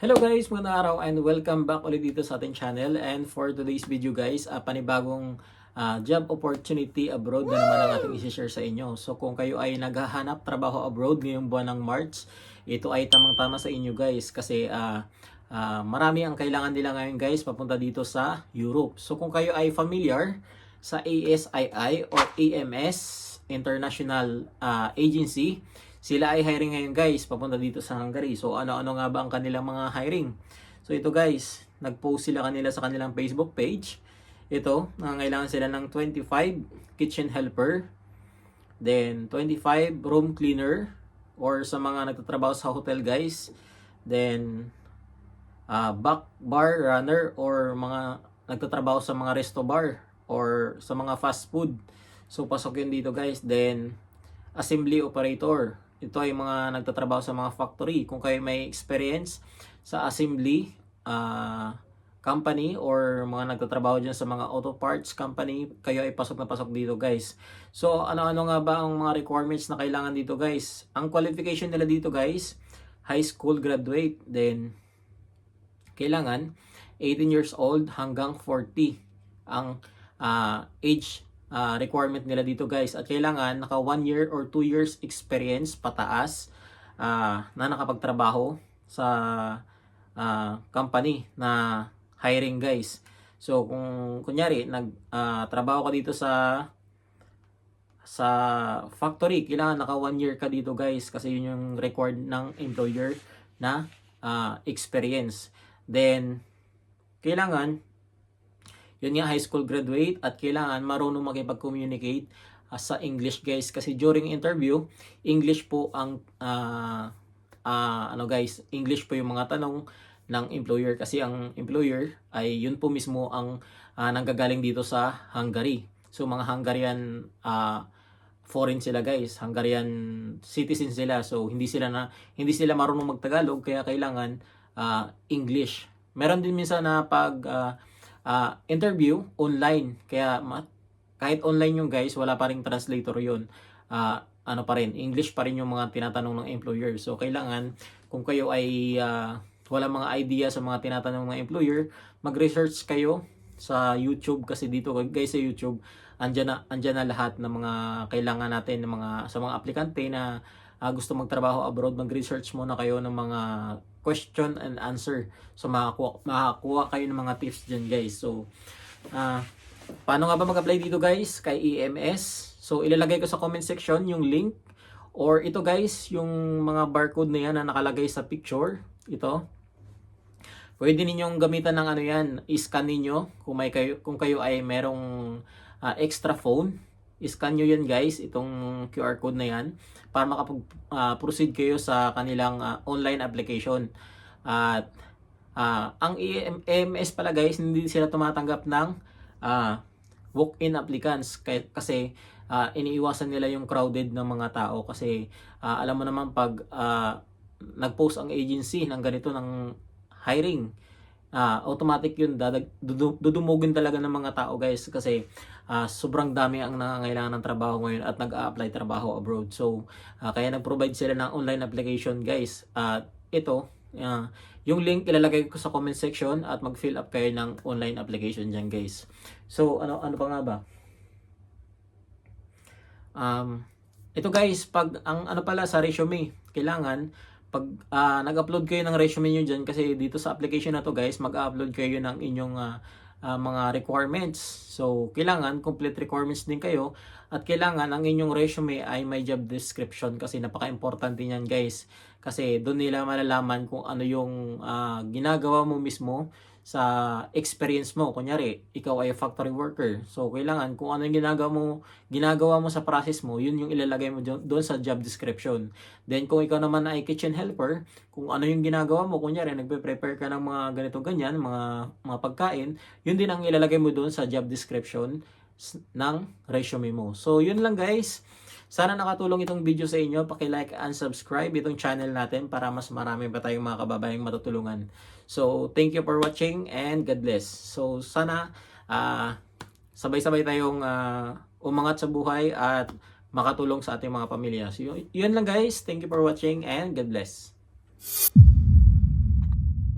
Hello guys, magandang araw and welcome back ulit dito sa ating channel. And for today's video guys, panibagong job opportunity abroad na naman ang ating isi-share sa inyo. So kung kayo ay naghahanap trabaho abroad ngayong buwan ng March, ito ay tamang-tama sa inyo guys kasi marami ang kailangan nila ngayon guys papunta dito sa Europe. So kung kayo ay familiar sa ASII or AMS International Agency, sila ay hiring ngayon guys papunta dito sa Hungary. So ano-ano nga ba ang kanilang mga hiring? So ito guys, nag-post sila kanila sa kanilang Facebook page. Ito, nangangailangan sila ng 25 kitchen helper, then 25 room cleaner or sa mga nagtatrabaho sa hotel guys, then back bar runner or mga nagtatrabaho sa mga resto bar or sa mga fast food. So pasok yun dito guys. Then assembly operator, ito ay mga nagtatrabaho sa mga factory. Kung kayo may experience sa assembly company or mga nagtatrabaho dyan sa mga auto parts company, kayo ay pasok na pasok dito guys. So ano-ano nga ba ang mga requirements na kailangan dito guys? Ang qualification nila dito guys, high school graduate, then kailangan 18 years old hanggang 40 ang age requirement nila dito guys, at kailangan naka 1 year or 2 years experience pataas na nakapagtrabaho sa company na hiring guys. So kung kunyari nagtrabaho ka dito sa factory, kailangan naka 1 year ka dito guys kasi yun yung required ng employer na experience. Then kailangan yun nga, high school graduate, at kailangan marunong makipag-communicate sa English guys, kasi during interview English po ang guys, English po yung mga tanong ng employer, kasi ang employer ay yun po mismo ang nanggagaling dito sa Hungary. So mga Hungarian foreign sila guys, Hungarian citizens sila, so hindi sila marunong magtagalog, kaya kailangan English. Meron din minsan na pag interview online, kaya kahit online yung guys, wala pa ring translator yun, pa rin English pa rin yung mga tinatanong ng employer. So kailangan, kung kayo ay wala mga idea sa mga tinatanong ng employer, mag-research kayo sa YouTube, kasi dito guys sa YouTube andyan na lahat ng mga kailangan natin ng sa mga aplikante na gusto magtrabaho abroad. Mag-research muna kayo ng mga question and answer. So makakuha kayo ng mga tips dyan guys. So paano nga ba mag-apply dito guys kay EMS? So ilalagay ko sa comment section yung link, or ito guys, yung mga barcode na yan na nakalagay sa picture. Ito, pwede ninyong gamitan ng yan, i-scan ninyo kung kayo ay merong extra phone. I-scan nyo yan guys, itong QR code na yan, para makapag-proceed kayo sa kanilang online application. At ang EMS pala guys, hindi sila tumatanggap ng walk-in applicants, kasi iniiwasan nila yung crowded ng mga tao, kasi alam mo naman pag nag-post ang agency ng ganito ng hiring, automatic yun, dudumugin talaga ng mga tao guys, kasi sobrang dami ang nangangailangan ng trabaho ngayon at nag-a-apply trabaho abroad. So kaya nag-provide sila ng online application guys. Ito, yung link ilalagay ko sa comment section, at mag-fill up kayo ng online application dyan guys. So ano pa nga ba, ito guys, pag ang pala sa resume, kailangan pag nag-upload kayo ng resume nyo dyan, kasi dito sa application na to guys, mag-upload kayo ng inyong mga requirements. So kailangan complete requirements din kayo, at kailangan ang inyong resume ay may job description, kasi napaka-importante niyan guys, kasi doon nila malalaman kung ano yung ginagawa mo mismo sa experience mo. Kunyari, ikaw ay factory worker, so kailangan kung ano yung ginagawa mo sa process mo, yun yung ilalagay mo doon sa job description. Then kung ikaw naman ay kitchen helper, kung ano yung ginagawa mo, kunyari nagpe-prepare ka ng mga ganito ganyan, mga pagkain, yun din ang ilalagay mo doon sa job description ng resume mo. So yun lang guys, sana nakatulong itong video sa inyo. Paki-like and subscribe itong channel natin para mas marami pa tayong mga kababayang matutulungan. So thank you for watching and God bless. So sana sabay-sabay tayong umangat sa buhay at makatulong sa ating mga pamilya. So yun lang guys, thank you for watching and God bless.